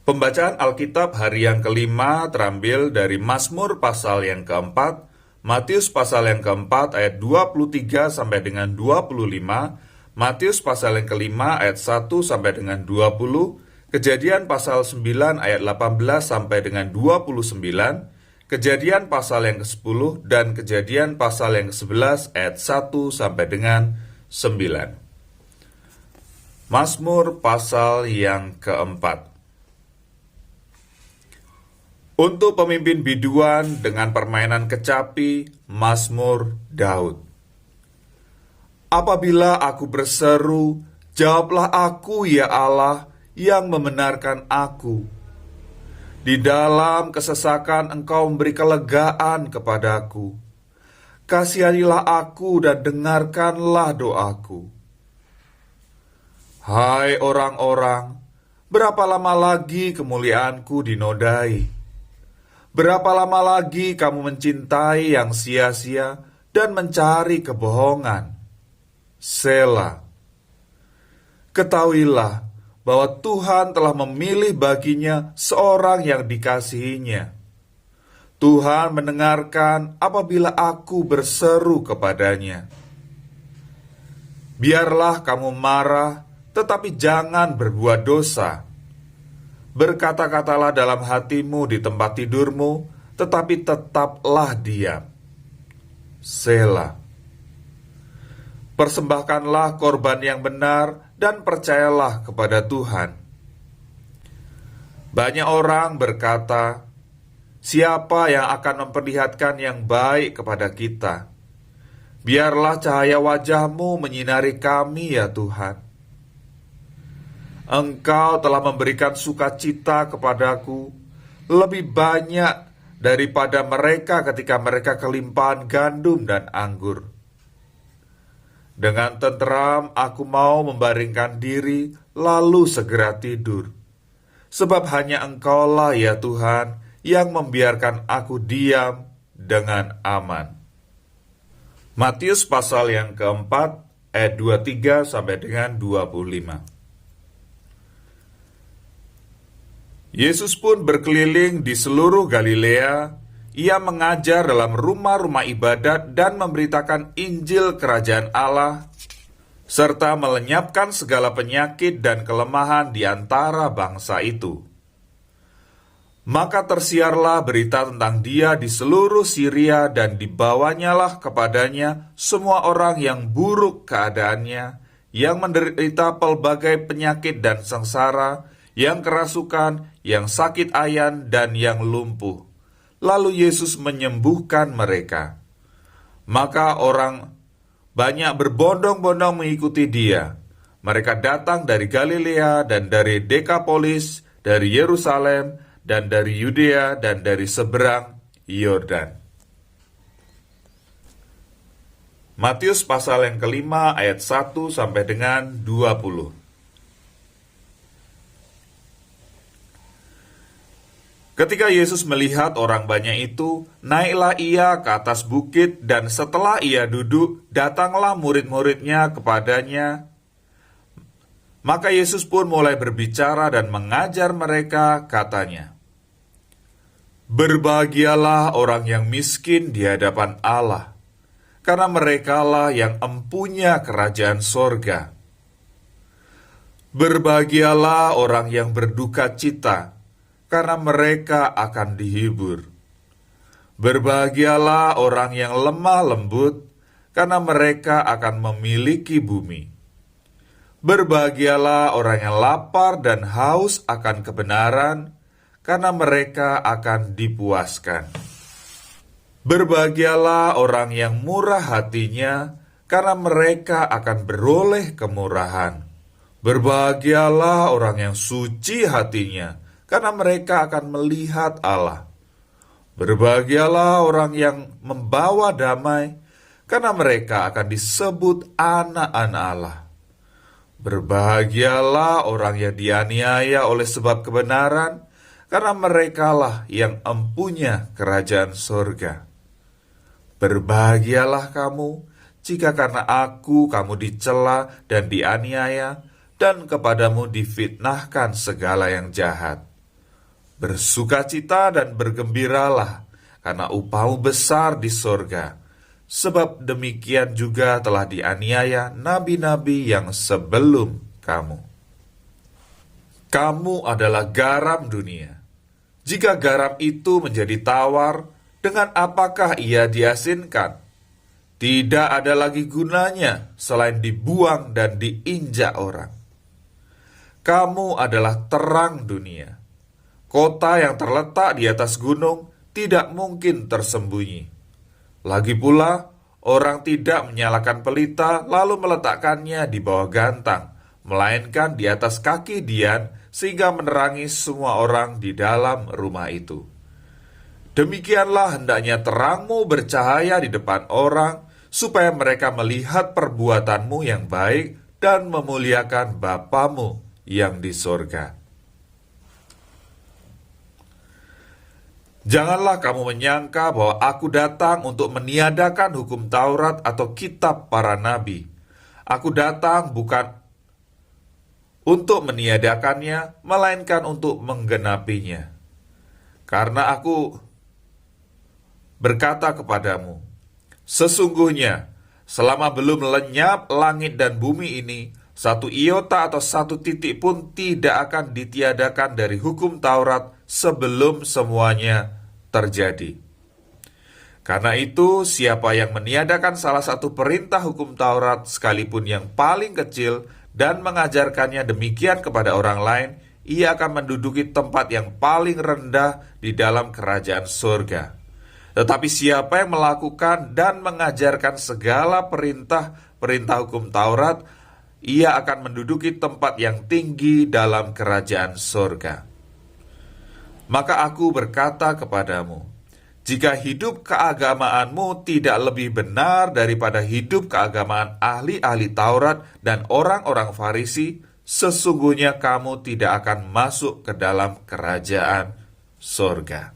Pembacaan Alkitab hari yang kelima terambil dari Mazmur pasal yang keempat, Matius pasal yang keempat ayat 23 sampai dengan 25, Matius pasal yang kelima ayat 1 sampai dengan 20, Kejadian pasal 9 ayat 18 sampai dengan 29, Kejadian pasal yang ke-10 dan Kejadian pasal yang ke-11 ayat 1 sampai dengan 9. Mazmur pasal yang keempat. Untuk pemimpin biduan dengan permainan kecapi, Mazmur Daud. Apabila aku berseru, jawablah aku ya Allah yang membenarkan aku. Di dalam kesesakan Engkau memberi kelegaan kepadaku. Kasihanilah aku dan dengarkanlah doaku. Hai orang-orang, berapa lama lagi kemuliaanku dinodai? Berapa lama lagi kamu mencintai yang sia-sia dan mencari kebohongan? Selah. Ketahuilah bahwa Tuhan telah memilih baginya seorang yang dikasihinya. Tuhan mendengarkan apabila aku berseru kepadanya. Biarlah kamu marah, tetapi jangan berbuat dosa. Berkata-katalah dalam hatimu di tempat tidurmu, tetapi tetaplah diam. Selah. Persembahkanlah korban yang benar dan percayalah kepada Tuhan. Banyak orang berkata, siapa yang akan memperlihatkan yang baik kepada kita? Biarlah cahaya wajahmu menyinari kami ya Tuhan. Engkau telah memberikan sukacita kepadaku lebih banyak daripada mereka ketika mereka kelimpahan gandum dan anggur. Dengan tenteram aku mau membaringkan diri lalu segera tidur. Sebab hanya Engkaulah ya Tuhan yang membiarkan aku diam dengan aman. Matius pasal yang keempat ayat 23 sampai dengan 25. Yesus pun berkeliling di seluruh Galilea. Ia mengajar dalam rumah-rumah ibadat dan memberitakan Injil Kerajaan Allah, serta melenyapkan segala penyakit dan kelemahan di antara bangsa itu. Maka tersiarlah berita tentang Dia di seluruh Syria dan dibawanyalah kepadanya semua orang yang buruk keadaannya, yang menderita pelbagai penyakit dan sengsara, yang kerasukan, yang sakit ayan, dan yang lumpuh. Lalu Yesus menyembuhkan mereka. Maka orang banyak berbondong-bondong mengikuti Dia. Mereka datang dari Galilea dan dari Dekapolis, dari Yerusalem, dan dari Yudea, dan dari seberang Yordan. Matius pasal yang kelima ayat 1 sampai dengan 20. Ketika Yesus melihat orang banyak itu, naiklah ia ke atas bukit, dan setelah ia duduk, datanglah murid-muridnya kepadanya. Maka Yesus pun mulai berbicara dan mengajar mereka, katanya, berbahagialah orang yang miskin di hadapan Allah, karena merekalah yang empunya kerajaan sorga. Berbahagialah orang yang berduka cita, karena mereka akan dihibur. Berbahagialah orang yang lemah lembut, karena mereka akan memiliki bumi. Berbahagialah orang yang lapar dan haus akan kebenaran, karena mereka akan dipuaskan. Berbahagialah orang yang murah hatinya, karena mereka akan beroleh kemurahan. Berbahagialah orang yang suci hatinya, karena mereka akan melihat Allah. Berbahagialah orang yang membawa damai, karena mereka akan disebut anak-anak Allah. Berbahagialah orang yang dianiaya oleh sebab kebenaran, karena merekalah yang empunya kerajaan sorga. Berbahagialah kamu, jika karena aku kamu dicela dan dianiaya, dan kepadamu difitnahkan segala yang jahat. Bersukacita dan bergembiralah, karena upahmu besar di sorga. Sebab demikian juga telah dianiaya nabi-nabi yang sebelum kamu. Kamu adalah garam dunia. Jika garam itu menjadi tawar, dengan apakah ia diasinkan? Tidak ada lagi gunanya selain dibuang dan diinjak orang. Kamu adalah terang dunia. Kota yang terletak di atas gunung tidak mungkin tersembunyi. Lagi pula, orang tidak menyalakan pelita lalu meletakkannya di bawah gantang, melainkan di atas kaki dian sehingga menerangi semua orang di dalam rumah itu. Demikianlah hendaknya terangmu bercahaya di depan orang, supaya mereka melihat perbuatanmu yang baik dan memuliakan Bapamu yang di sorga. Janganlah kamu menyangka bahwa aku datang untuk meniadakan hukum Taurat atau kitab para nabi. Aku datang bukan untuk meniadakannya, melainkan untuk menggenapinya. Karena aku berkata kepadamu, sesungguhnya selama belum lenyap langit dan bumi ini, satu iota atau satu titik pun tidak akan ditiadakan dari hukum Taurat sebelum semuanya terjadi. Karena itu, siapa yang meniadakan salah satu perintah hukum Taurat, sekalipun yang paling kecil, dan mengajarkannya demikian kepada orang lain, ia akan menduduki tempat yang paling rendah di dalam kerajaan surga. Tetapi siapa yang melakukan dan mengajarkan segala perintah hukum Taurat, ia akan menduduki tempat yang tinggi dalam kerajaan surga. Maka aku berkata kepadamu, jika hidup keagamaanmu tidak lebih benar daripada hidup keagamaan ahli-ahli Taurat dan orang-orang Farisi, sesungguhnya kamu tidak akan masuk ke dalam kerajaan surga.